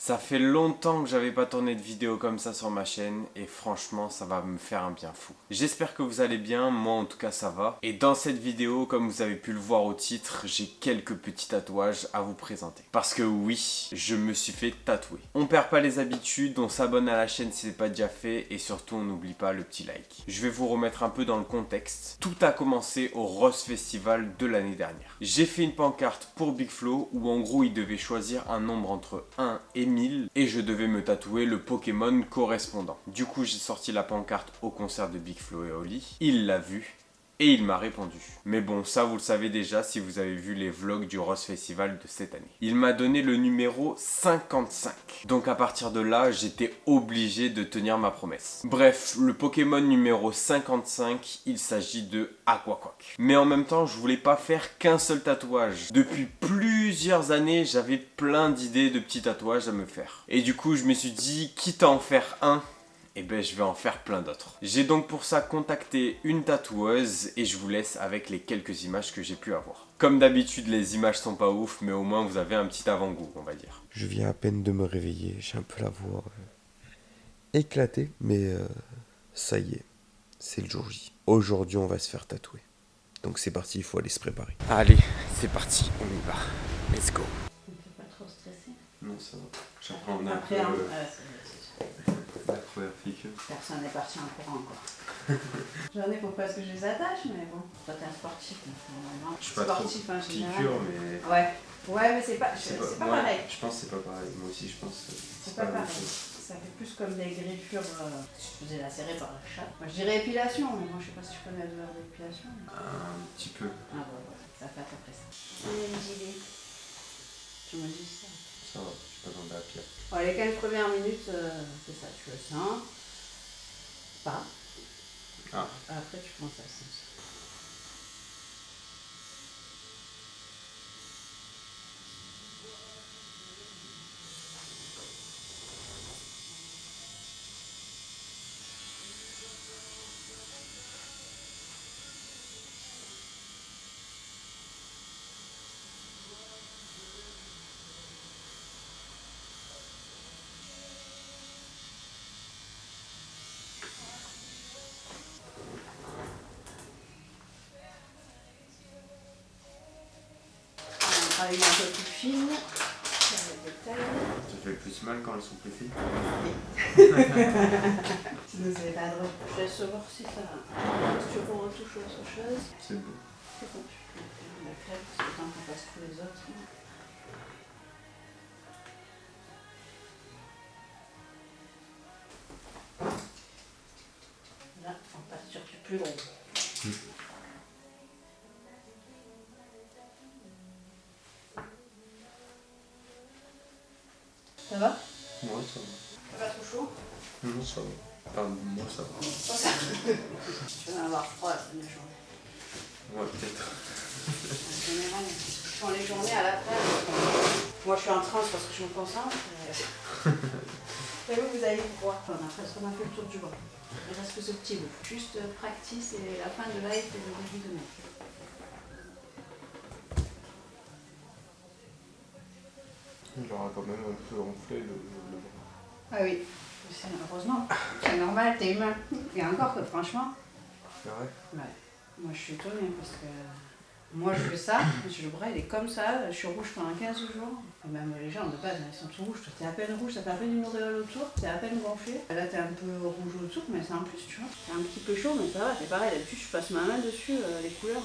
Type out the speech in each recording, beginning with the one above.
Ça fait longtemps que j'avais pas tourné de vidéo comme ça sur ma chaîne et franchement ça va me faire un bien fou. J'espère que vous allez bien, moi en tout cas ça va. Et dans cette vidéo, comme vous avez pu le voir au titre, j'ai quelques petits tatouages à vous présenter. Parce que oui, je me suis fait tatouer. On perd pas les habitudes, on s'abonne à la chaîne si c'est pas déjà fait et surtout on n'oublie pas le petit like. Je vais vous remettre un peu dans le contexte. Tout a commencé au Rose Festival de l'année dernière. J'ai fait une pancarte pour Big Flo où en gros il devait choisir un nombre entre 1 et 1000 et je devais me tatouer le Pokémon correspondant. Du coup j'ai sorti la pancarte au concert de Big Flo et Oli, il l'a vu et il m'a répondu. Mais bon, ça vous le savez déjà si vous avez vu les vlogs du Rose Festival de cette année. Il m'a donné le numéro 55. Donc à partir de là, j'étais obligé de tenir ma promesse. Bref, le Pokémon numéro 55, il s'agit de Aquaquack. Mais en même temps, je voulais pas faire qu'un seul tatouage. Depuis plusieurs années, j'avais plein d'idées de petits tatouages à me faire. Et du coup, je me suis dit, quitte à en faire un, et ben je vais en faire plein d'autres. J'ai donc pour ça contacté une tatoueuse et je vous laisse avec les quelques images que j'ai pu avoir. Comme d'habitude, les images sont pas ouf, mais au moins vous avez un petit avant-goût, on va dire. Je viens à peine de me réveiller, j'ai un peu la voix éclatée, mais ça y est, c'est le jour J. Aujourd'hui, on va se faire tatouer. Donc c'est parti, il faut aller se préparer. Allez, c'est parti, on y va. Let's go. On ne fait pas trop stresser. Non, ça va. J'apprends un Après, peu c'est la première figure. personne n'est parti en courant encore. J'en ai pour pas ce que je les attache, mais bon. Toi, t'es un sportif, donc normalement. Je suis pas Sportif trop en général. piqûre, mais... Ouais. Ouais, mais c'est pas ouais, pareil. Je pense que c'est pas pareil. Moi aussi, je pense que C'est pas la même pareil. chose. Ça fait plus comme des griffures. Si je faisais lacérer par la chatte. Moi, je dirais épilation, mais moi, je sais pas si je connais la douleur d'épilation. Un petit peu. Ah, bah, ouais, ça fait à peu près ça. Tu me dis ça. Ça va, je suis pas dans la pire. Bon, les 15 premières minutes, c'est ça, tu le sens. Pas. Ah. Après, tu penses à ça. Avec un peu plus fine, avec des tailles. Ça fait plus mal quand elles sont plus fines. Sinon, c'est pas drôle. Je laisse voir si ça. Si tu veux qu'on retouche autre chose. C'est beau. C'est bon, tu peux faire la crêpe, parce que tant qu'on passe tous les autres. Là, on passe sur du plus gros. Ça va? Moi, ça va. C'est pas trop chaud? Non, ça va. Enfin, moi, ça va. Tu vas en avoir froid la première journée. Ouais, peut-être. En général, quand les journées à l'après, moi je suis en transe parce que je me concentre. Et vous avez froid. On a fait le tour du bras. Il reste que ce petit bout. Juste practice et la fin de live et le début de mai. Il aura quand même un peu enflé le bras. Ah oui, heureusement. C'est normal, t'es humain. Et encore que franchement, Ah ouais? ouais. Moi je suis étonnée parce que moi je fais ça, le bras il est comme ça, je suis rouge pendant 15 jours. Et même les gens de base ils sont tout rouges, toi t'es à peine rouge, ça fait à peine une auréole autour, t'es à peine gonflé. Là t'es un peu rouge autour, mais c'est en plus tu vois. C'est un petit peu chaud, mais ça va, c'est pareil, d'habitude je passe ma main dessus, les couleurs.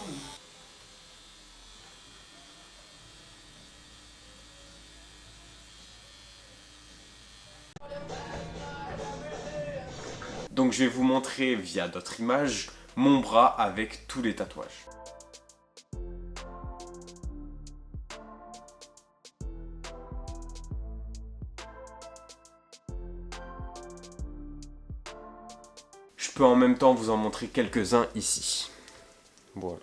Donc je vais vous montrer via d'autres images mon bras avec tous les tatouages. Je peux en même temps vous en montrer quelques-uns ici. Voilà.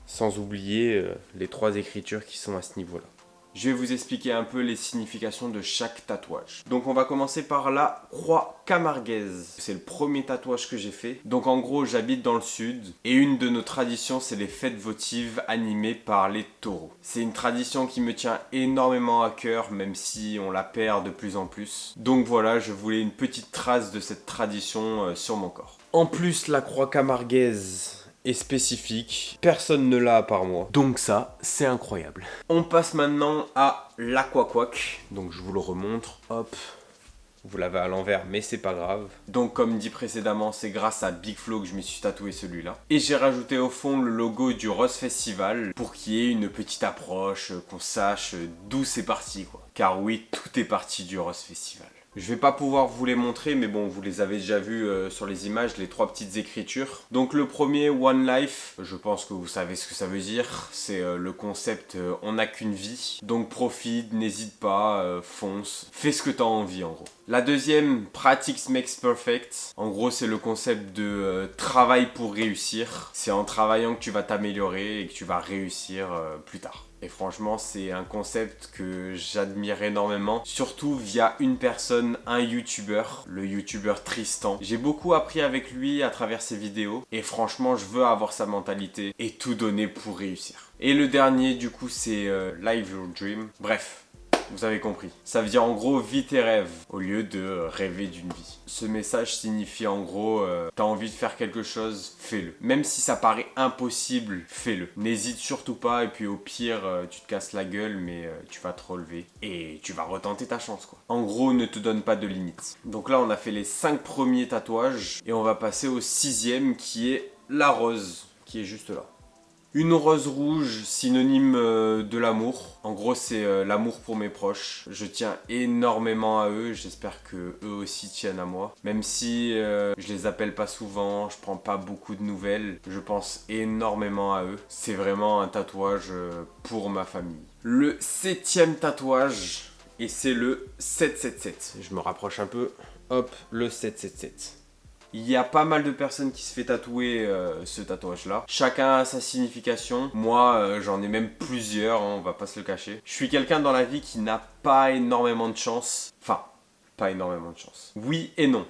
Sans oublier les 3 écritures qui sont à ce niveau-là. Je vais vous expliquer un peu les significations de chaque tatouage. Donc on va commencer par la croix camarguaise. C'est le premier tatouage que j'ai fait. Donc en gros, j'habite dans le sud et une de nos traditions, c'est les fêtes votives animées par les taureaux. C'est une tradition qui me tient énormément à cœur, même si on la perd de plus en plus. Donc voilà, je voulais une petite trace de cette tradition sur mon corps. En plus, la croix camarguaise est spécifique, personne ne l'a à part moi. Donc ça, c'est incroyable. On passe maintenant à l'aquaquac. Donc je vous le remontre, hop. Vous l'avez à l'envers, mais c'est pas grave. Donc comme dit précédemment, c'est grâce à Big Flo que je me suis tatoué celui-là. Et j'ai rajouté au fond le logo du Rose Festival pour qu'il y ait une petite approche, qu'on sache d'où c'est parti quoi. Car oui, tout est parti du Rose Festival. Je vais pas pouvoir vous les montrer, mais bon, vous les avez déjà vus sur les images, les 3 petites écritures. Donc le premier, One Life, je pense que vous savez ce que ça veut dire. C'est le concept on n'a qu'une vie. Donc profite, n'hésite pas, fonce, fais ce que tu as envie en gros. La deuxième, Practice Makes Perfect. En gros, c'est le concept de travail pour réussir. C'est en travaillant que tu vas t'améliorer et que tu vas réussir plus tard. Et franchement, c'est un concept que j'admire énormément, surtout via une personne, un youtubeur, le youtubeur Tristan. J'ai beaucoup appris avec lui à travers ses vidéos et franchement, je veux avoir sa mentalité et tout donner pour réussir. Et le dernier, du coup, c'est Live Your Dream. Bref. Vous avez compris. Ça veut dire en gros vis tes rêves au lieu de rêver d'une vie. Ce message signifie en gros t'as envie de faire quelque chose, fais-le. Même si ça paraît impossible, fais-le. N'hésite surtout pas et puis au pire tu te casses la gueule mais tu vas te relever et tu vas retenter ta chance quoi. En gros ne te donne pas de limites. Donc là on a fait les 5 premiers tatouages et on va passer au 6e qui est la rose qui est juste là. Une rose rouge, synonyme de l'amour. En gros, c'est l'amour pour mes proches. Je tiens énormément à eux. J'espère que eux aussi tiennent à moi. Même si je les appelle pas souvent, je prends pas beaucoup de nouvelles, je pense énormément à eux. C'est vraiment un tatouage pour ma famille. Le 7e tatouage, et c'est le 777. Je me rapproche un peu. Hop, le 777. Il y a pas mal de personnes qui se fait tatouer ce tatouage-là. Chacun a sa signification. Moi, j'en ai même plusieurs, hein, on va pas se le cacher. Je suis quelqu'un dans la vie qui n'a pas énormément de chance. Enfin, pas énormément de chance. Oui et non.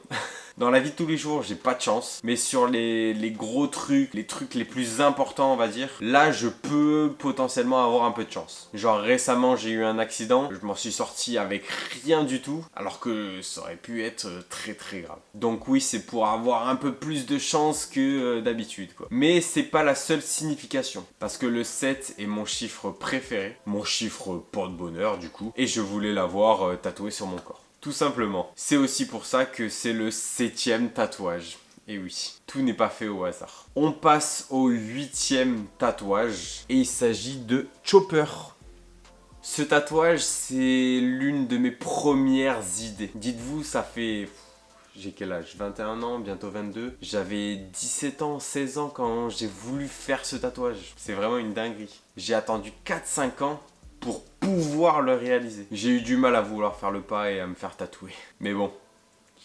Dans la vie de tous les jours, j'ai pas de chance. Mais sur les gros trucs, les trucs les plus importants, on va dire, là, je peux potentiellement avoir un peu de chance. Genre récemment, j'ai eu un accident. Je m'en suis sorti avec rien du tout. Alors que ça aurait pu être très très grave. Donc oui, c'est pour avoir un peu plus de chance que d'habitude, quoi. Mais c'est pas la seule signification. Parce que le 7 est mon chiffre préféré. Mon chiffre porte-bonheur, du coup. Et je voulais l'avoir tatoué sur mon corps. Tout simplement. C'est aussi pour ça que c'est le 7e tatouage. Et oui, tout n'est pas fait au hasard. On passe au 8e tatouage. Et il s'agit de Chopper. Ce tatouage, c'est l'une de mes premières idées. Dites-vous, ça fait... J'ai quel âge? 21 ans, bientôt 22. J'avais 17 ans, 16 ans quand j'ai voulu faire ce tatouage. C'est vraiment une dinguerie. J'ai attendu 4-5 ans pour pouvoir le réaliser. J'ai eu du mal à vouloir faire le pas et à me faire tatouer. Mais bon,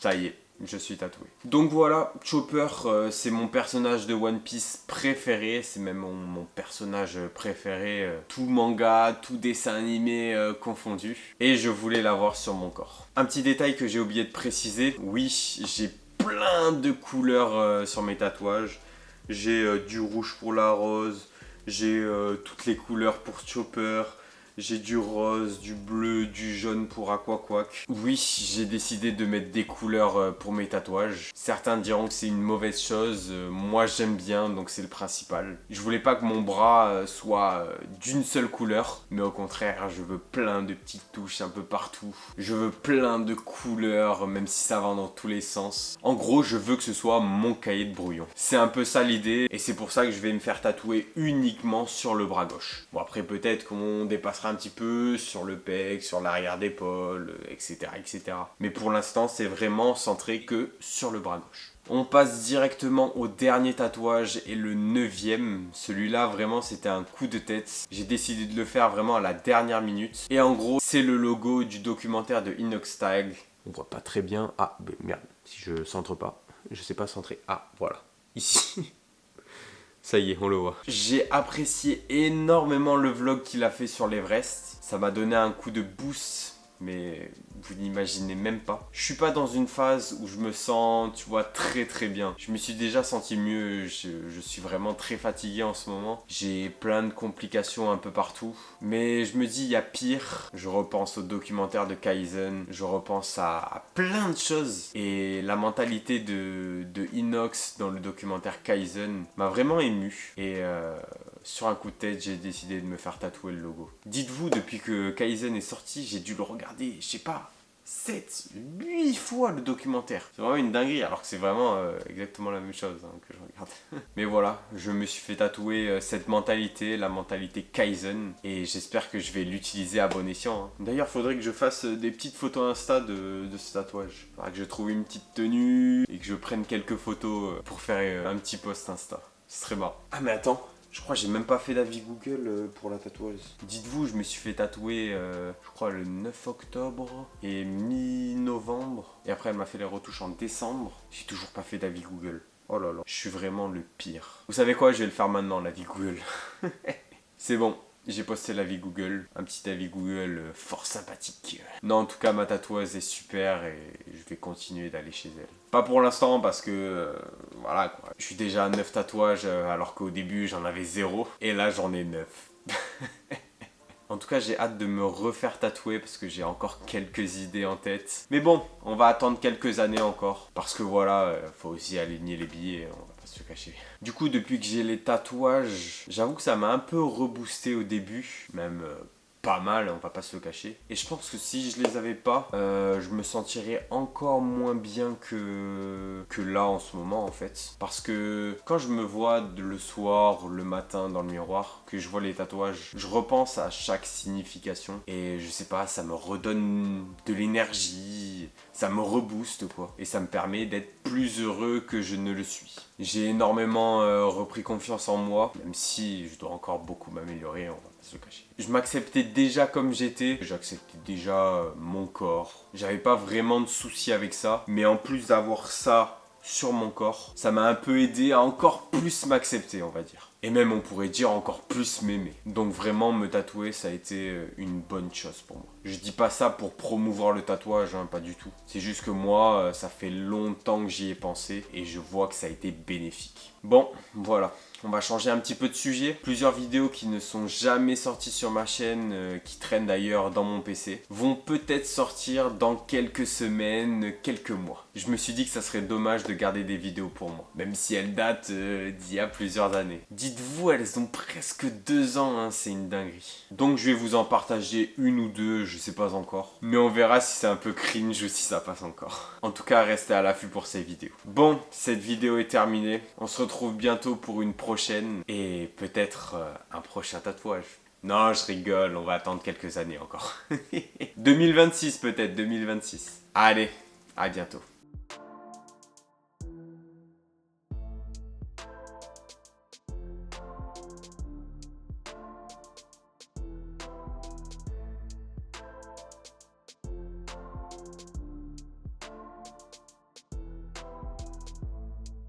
ça y est, je suis tatoué. Donc voilà, Chopper, c'est mon personnage de One Piece préféré. C'est même mon personnage préféré. Tout manga, tout dessin animé confondu. Et je voulais l'avoir sur mon corps. Un petit détail que j'ai oublié de préciser. Oui, j'ai plein de couleurs sur mes tatouages. J'ai du rouge pour la rose. J'ai toutes les couleurs pour Chopper. J'ai du rose, du bleu, du jaune pour Aquaquac. Oui, j'ai décidé de mettre des couleurs pour mes tatouages. Certains diront que c'est une mauvaise chose. Moi, j'aime bien, donc c'est le principal. Je voulais pas que mon bras soit d'une seule couleur. Mais au contraire, je veux plein de petites touches un peu partout. Je veux plein de couleurs, même si ça va dans tous les sens. En gros, je veux que ce soit mon cahier de brouillon. C'est un peu ça l'idée. Et c'est pour ça que je vais me faire tatouer uniquement sur le bras gauche. Bon, après, peut-être qu'on dépassera un petit peu sur le pec, sur l'arrière d'épaule, etc., etc. Mais pour l'instant, c'est vraiment centré que sur le bras gauche. On passe directement au dernier tatouage et le 9e. Celui-là, vraiment, c'était un coup de tête. J'ai décidé de le faire vraiment à la dernière minute. Et en gros, c'est le logo du documentaire de Inoxtag. On voit pas très bien. Ah, merde, si je centre pas. Je sais pas centrer. Ah, voilà. Ici. Ça y est, on le voit. J'ai apprécié énormément le vlog qu'il a fait sur l'Everest. Ça m'a donné un coup de boost, mais vous n'imaginez même pas. Je suis pas dans une phase où je me sens, tu vois, très bien. Je me suis déjà senti mieux, je suis vraiment très fatigué en ce moment. J'ai plein de complications un peu partout. Mais je me dis, il y a pire. Je repense au documentaire de Kaizen, je repense à plein de choses. Et la mentalité de Inox dans le documentaire Kaizen m'a vraiment ému. Et sur un coup de tête, j'ai décidé de me faire tatouer le logo. Dites-vous, depuis que Kaizen est sorti, j'ai dû le regarder, je sais pas, 7, 8 fois le documentaire. C'est vraiment une dinguerie, alors que c'est vraiment exactement la même chose que je regarde. Mais voilà, je me suis fait tatouer cette mentalité, la mentalité Kaizen, et j'espère que je vais l'utiliser à bon escient. D'ailleurs, il faudrait que je fasse des petites photos Insta de ce tatouage. Il faudrait que je trouve une petite tenue et que je prenne quelques photos pour faire un petit post Insta. Ce serait marrant. Ah mais attends, je crois que j'ai même pas fait d'avis Google pour la tatoueuse. Dites-vous, je me suis fait tatouer, je crois, le 9 octobre et mi-novembre. Et après, elle m'a fait les retouches en décembre. J'ai toujours pas fait d'avis Google. Oh là là, je suis vraiment le pire. Vous savez quoi, je vais le faire maintenant, l'avis Google. C'est bon. J'ai posté l'avis Google, un petit avis Google fort sympathique. Non, en tout cas, ma tatoueuse est super et je vais continuer d'aller chez elle. Pas pour l'instant parce que, voilà quoi. Je suis déjà à 9 tatouages alors qu'au début j'en avais 0. Et là j'en ai 9. En tout cas, j'ai hâte de me refaire tatouer parce que j'ai encore quelques idées en tête. Mais bon, on va attendre quelques années encore. Parce que voilà, faut aussi aligner les billets, on va pas se cacher. Du coup, depuis que j'ai les tatouages, j'avoue que ça m'a un peu reboosté au début. Même pas mal, on va pas se le cacher. Et je pense que si je les avais pas, je me sentirais encore moins bien que là en ce moment en fait. Parce que quand je me vois le soir, le matin dans le miroir, que je vois les tatouages, je repense à chaque signification. Et je sais pas, ça me redonne de l'énergie, ça me rebooste quoi. Et ça me permet d'être plus heureux que je ne le suis. J'ai énormément repris confiance en moi, même si je dois encore beaucoup m'améliorer, on va pas se le cacher. Je m'acceptais déjà comme j'étais, j'acceptais déjà mon corps. J'avais pas vraiment de soucis avec ça, mais en plus d'avoir ça sur mon corps, ça m'a un peu aidé à encore plus m'accepter, on va dire. Et même on pourrait dire encore plus m'aimer. Donc vraiment me tatouer, ça a été une bonne chose pour moi. Je dis pas ça pour promouvoir le tatouage, hein, pas du tout. C'est juste que moi, ça fait longtemps que j'y ai pensé et je vois que ça a été bénéfique. Bon, voilà. On va changer un petit peu de sujet. Plusieurs vidéos qui ne sont jamais sorties sur ma chaîne, qui traînent d'ailleurs dans mon PC, vont peut-être sortir dans quelques semaines, quelques mois. Je me suis dit que ça serait dommage de garder des vidéos pour moi, même si elles datent d'il y a plusieurs années. Dites-vous, elles ont presque 2 ans, hein, c'est une dinguerie. Donc je vais vous en partager une ou deux, je sais pas encore. Mais on verra si c'est un peu cringe ou si ça passe encore. En tout cas, restez à l'affût pour ces vidéos. Bon, cette vidéo est terminée. On se retrouve bientôt pour une prochaine et peut-être un prochain tatouage. Non, je rigole, on va attendre quelques années encore. 2026 peut-être, 2026. Allez, à bientôt.